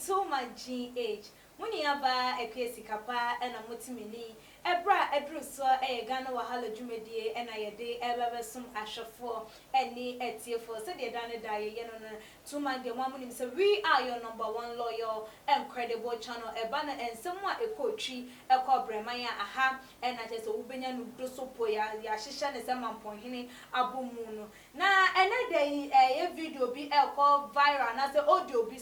to my GH. Muni aba ekwesi kapa ena motimini. Ebra edruso Ghana wahala dwumedie ena yede ebebesum ahwefo eni etiefo se de dane daye ye no tuma de mwamunim se we are your #1 loyal and credible channel ebana ensemwa ekotwi ekobremanya aha ena tese ubenya no dosopo ya hihye ne se mamponhene abomu no na ene de ye video bi ekọ viral na se audio bi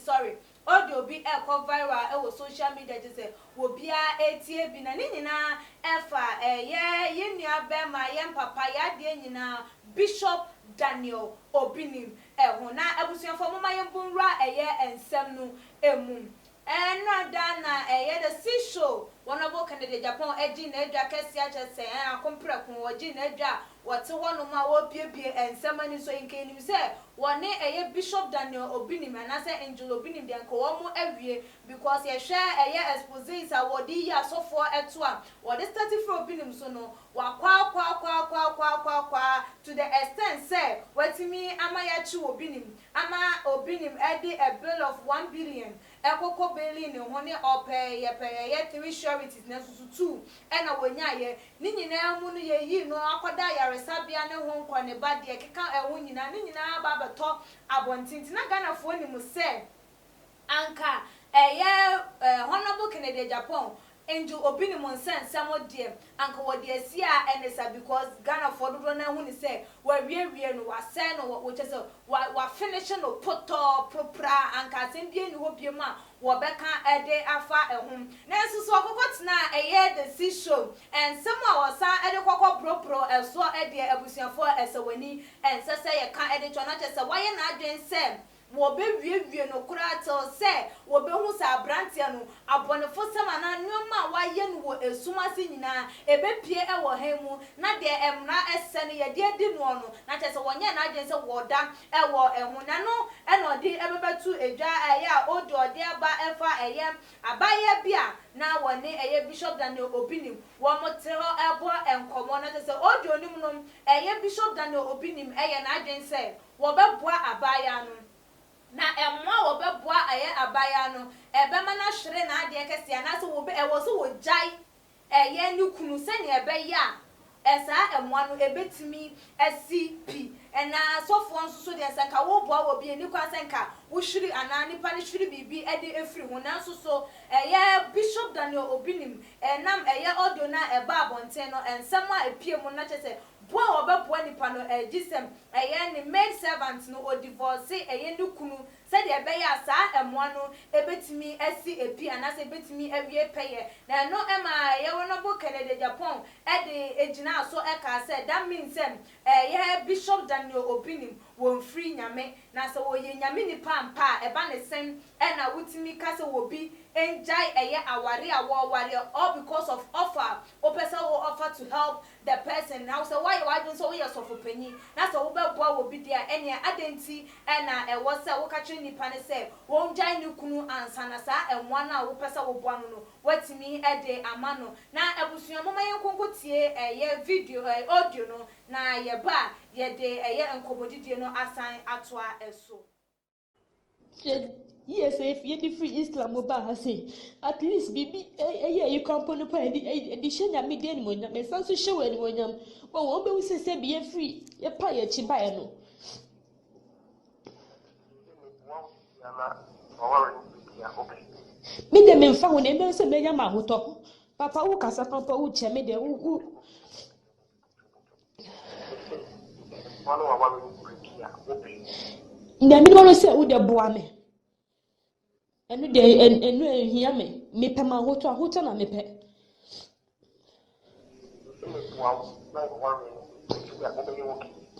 audio bi ekọ viral e wo social media jese wo bia etie bi na nyina efa ye nua bema ye papa ya de nyina Bishop Daniel Obinim ho na abusuafo mama ye bunra ensem no emu eno dana the sea show one of Canada Japan eji na edwa kese achese akompre kun oji na edwa wote wono ma wo biebie ensem ani so nkenim se wone Bishop Daniel Obinim na se Angel Obinim de anko wo mo awie because ye hwe exposes awodi ya sofo eto a wode start for Obinim so no kwa to the extent say wetimi ama ya chi Obinim ama Obinim edi a bill of 1 billion ekoko billion ho ne opay ye 3 sureties na susu 2 ena wonya ye ni nyina mu no ye yi no akoda yaresabia ne ho nkwa ne ba de keka eho nyina ni nyina ba beto abontinti na Ghana fo ni mu se anka honorable Canada Japan Angel Obinim nsensem odie anka wode asia enesa because Ghana for do na hu ni say wa wie no wa say no wo chese wa finish no poto propra anka sembie ni ho bie ma wo beka ede afa ehum na ensuso okokotena the sea show and someone was ede kokko propro eso ede abusuafo esewani ensese ye ka ede chona chese wa ye na adwen sem wo be wie no kura to say wo be hu sa brantia no abonefo sama na nyoma wa ye no wo esumase nyina ebepie e wo hemu na de emra ese ne ye de di no no na chese wonye na agyen se wo da e wo ehu na no e no de ebebetu edwa ya odi ode aba efa abaye bia na wone Bishop Daniel Obinim wo motero ebo enkomo na chese odi onim no Bishop Daniel Obinim na agyen se wo beboa abaya no na emwa obeboa abaya no ebema na hwere na ade kese na so wo be ewo so wo jai ni kunu se ne ebe ya esa emwa no ebetimi SCP ena sofo nso de senka wo boa wo bi ni kwa senka wo hwiri ana nipa ne hwiri bibi ede efiri ho na so so Bishop Daniel Obinim enam audio na eba abonten no ensema epie mu na chese boa obeboa nipa no gisem ni maid servant no o divorce ni kunu se de ebe ya sa emwa no ebetimi esi epi ana se ebetimi awie peye na no ema wonobo Canada Japan ejina so eka se that means Bishop Daniel Obinim won free nyame na se wo ye nyame ni pampa eba ne sem na wutimi ka se wo bi enjai aware aware all because of offer o person will offer to help the person now so why don't so we are so for penny na so wo be boa wo bi dia ene adenti na wo se wo ka twe nipa ne se wo njai ni kunu ansa na sa enwa na wo person wo boa no watimi ede amano na abusuan mama yenkonkotie video audio no na ye ba ye de enkomodidie no asan atoa eso yes if you free Islam oba say at least bibi you come pon pa di shenya media ni monya me sanso shewe ni monyam wo be wi se bi free ye pa ye chi bae no me de me mfa ho na me se me nya ma hoto papa wo kasa papa wo che me de wo nda mi no se wo de boa me enu de enu ehia me pema hoto na me pe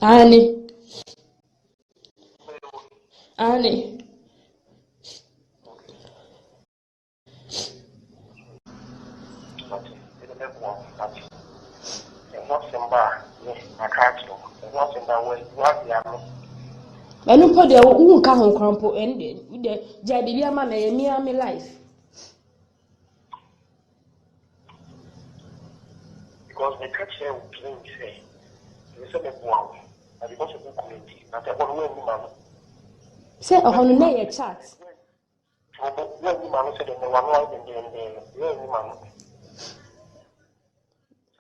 ani enu po de wo ka ho krampo de jadi bia ma me me life because the culture will claim say you say me boa and because of the community na te bono we mama say ohonu na ye chat When you man said the one why the when you man.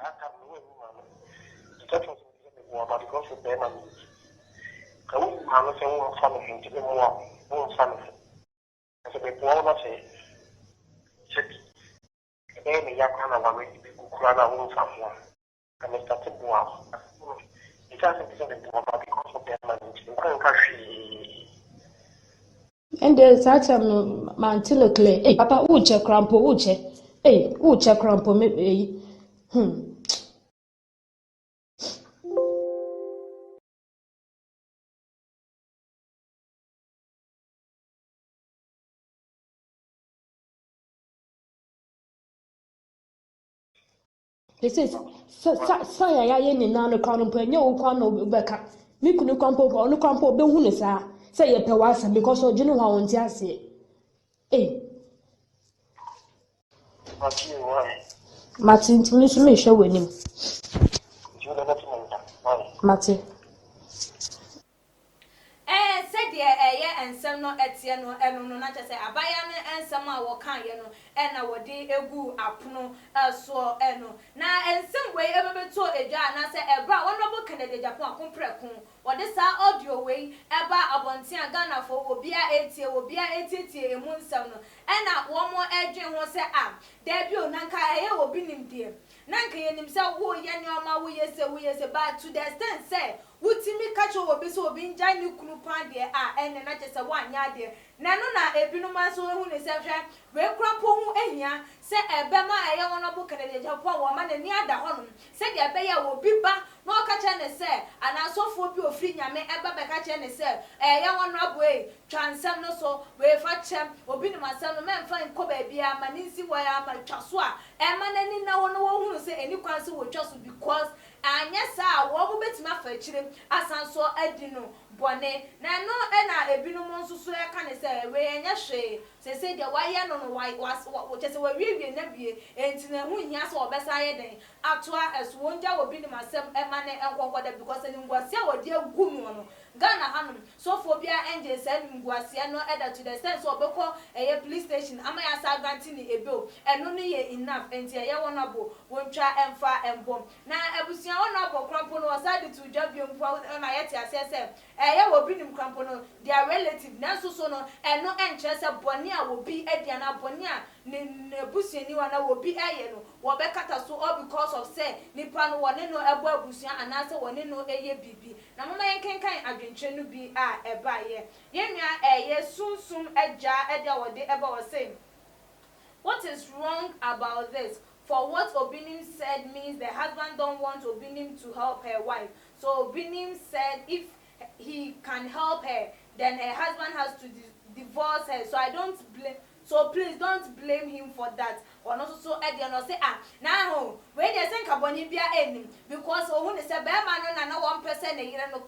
I can't when you man. The church was the war because of them and can we man say one family to the more one family. As a people all say check. Then ya kana wa we be kukura one family. And it started war. It hasn't been the war because of them and you can't catch. And there's that man till a clay. Hey, Papa, uche crampo, uche. Hey, uche crampo, maybe. This is Saya Yen in Nano Crown, no Quano Becca. Mikunu Campo, or no Campo, Behunisa. Say a pewasa because of General on Tiasi. Hey, Martin, to me, show with him. Martin. Said yeah, and some no etiano, and no, not to say Abayan and some our kind, and our day egu apuno, so eno. Now, and some way ever to a jar, and I say a brown honorable candidate Japan comprecum, or this audio way, about Abontia Ghana for will be a 80 will be a 80 a moon sound, and one more edging was say, debut Nanka will be named dear. Nanka himself, who yan your ma, we say, but to the extent say. Wutimi kacho obi so obi nja ni kunu pan de ene na chese wanya de na no na ebinuma so hu ne se hwe we krampo hu ehia se ebema eye wono bu kene Japan wo ma na ni ada honum se de ebe ya wo bi ba na o kache ne se ana sofo bi ofri nyame eba be kache ne se eye wono abu twansam no so we fa chem obi ni masam no memfa nko ba bia ma ni nsi wo ya ma twaso a ema na ni na wono wo hu se eni kwan se wo twaso because anya sa wo bu betima fa chire asanso adino bone na no na ebinu mo nsusu e ka ne se we enya hwe se de waye no no why was chese we wie na bie enti na hu hia so obesa ye den atoa eso nja obi ni masem e ma ne enkonkoda because ni ngwase a wode agu mu no Ghana hanum so phobia enje se ni ngwase no eda to the sense obeko eye police station ama ya sa granting ni ebel eno no ye enough enti ye wonabo wontwa emfa embom na ebusia wonabo krampo no wasade to jabio mpo na yete asese eye obi nim krampo no their relative na so no eno enche se boni a obi edia na boni a ne busia ni wana obi eye no wo be kata so all because of say nipa no wone no ebo abusia anase wone no eye bibi na mama yenkenkan adwenche no bi a eba ye yenua eye sunsum eja edia wode eba wo say what is wrong about this? For what Obinim said means the husband don't want Obinim to help her wife. So Obinim said if he can help her, then her husband has to divorce her. So I don't blame. So please don't blame him for that. Or not so no say now when they think about bia enim because who ne say be man no na one person e yire no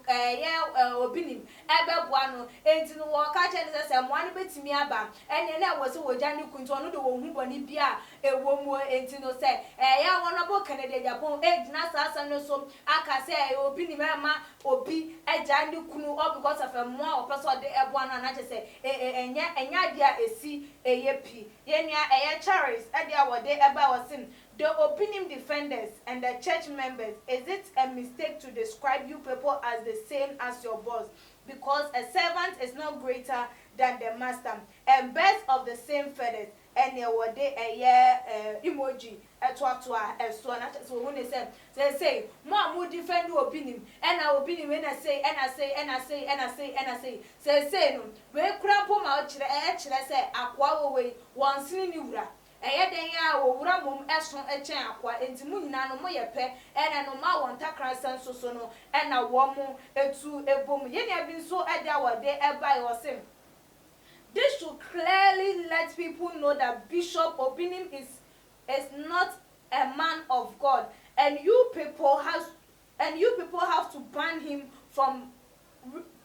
obinim ebe boa no enti no wo ka che ne say mo an betimi aba ene na wo se wo ja ni kunto no de wo hu boni bia ewo mu enti no say ya wono bo Canada Japan e na sa no so aka say obinim ma obi eja ni kunu all because of a more person de ebo na che say enya dia esi eyepi yenua Charis edia wode eba wasin the Obinim defenders and the church members. Is it a mistake to describe you people as the same as your boss? Because a servant is not greater than the master, and birds of the same feathers. And there were a emoji a so when they say more defend you Obinim and I Obinim when I say say no we crampo ma chere say akwa we one sin niwura eye den ya owura mom eso echen akwa enti mu nyina no moye pe ene no ma won takran senso so no ena wo mu etu ebom ye ne bi so eda wode eba yo sim. This should clearly let people know that Bishop Obinim is not a man of God, and you people have to ban him from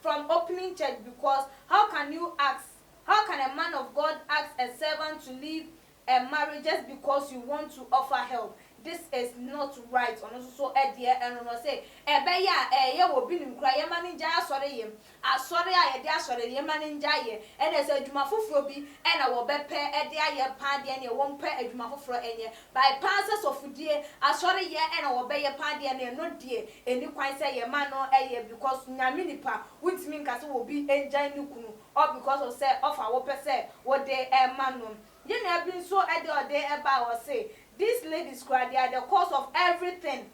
opening church, because how can a man of God ask a servant to leave a marriage just because you want to offer help? this is not right ono so edie eno no say ebe ya ye wo bi nim kra ye manager asore yem asore a ye de asore ye manager ye ene say adwuma foforo bi ena wo bepe ede aye pa de ne wo mpa adwuma foforo enye by passes of die asore ye ena wo be ye pa de ne no die eni kwan say ye ma no eye because nyame nipa wintimi nka se wo bi enjan ni kunu or because of say of our person what they man no you know been so ode about say these ladies cry they are the cause of everything.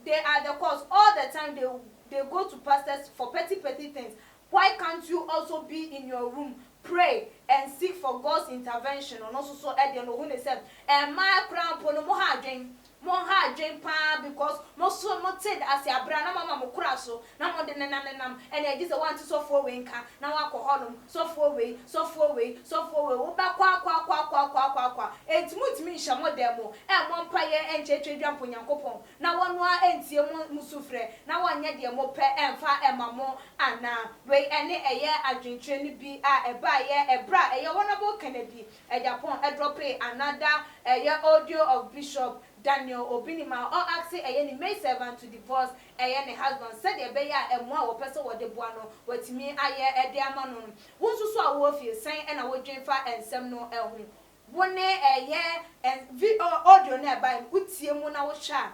They are the cause all the time. They go to pastors for petty things. Why can't you also be in your room, pray and seek for God's intervention? And also so Eddie no when they said my crown pono mo ha dream pa because most so not said as ya bra na mama mo kura so na mo de nam and I just want to so for we nka na wa ko honum so for we wo ba kwa entimutimi nhamo demo mo mpa ye enchechwe dwampo nyankopon na wono a entie mo musufre na wonye de mo pe emfa emamo ana we ene eye adwentwe ni bi a eba ye ebra eye wonabo Kennedy Japan drop another audio of Bishop Daniel Obinima or asking a May 7 to divorce a husband said a bear and more person what the buano what me I a diamond one so wolf you saying and I would drink fire and some no elm 1 year and audio nearby would see a mona was sharp.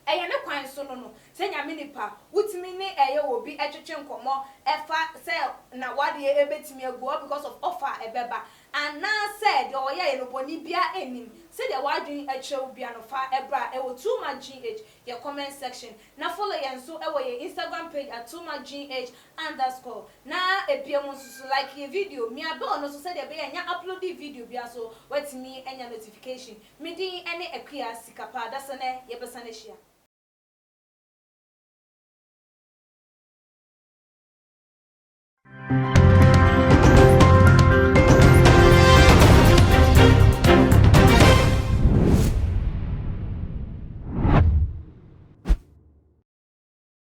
Eye ne kwan so no se nyame nipa wutimi ne eye obi etwetwe nkomo efa se na wade ebetimi agu because of offer ebeba and now said o ye no boni bia enim se de wadwen achew bia no fa ebra e wo too much gh your comment section na follow yen so e wo your Instagram page at too much gh_. Na ebiemu so like your video me aba no so se de be nya upload the video bia so watimi enya notification me din ene akua sikapa da se ne ye besa ne hia.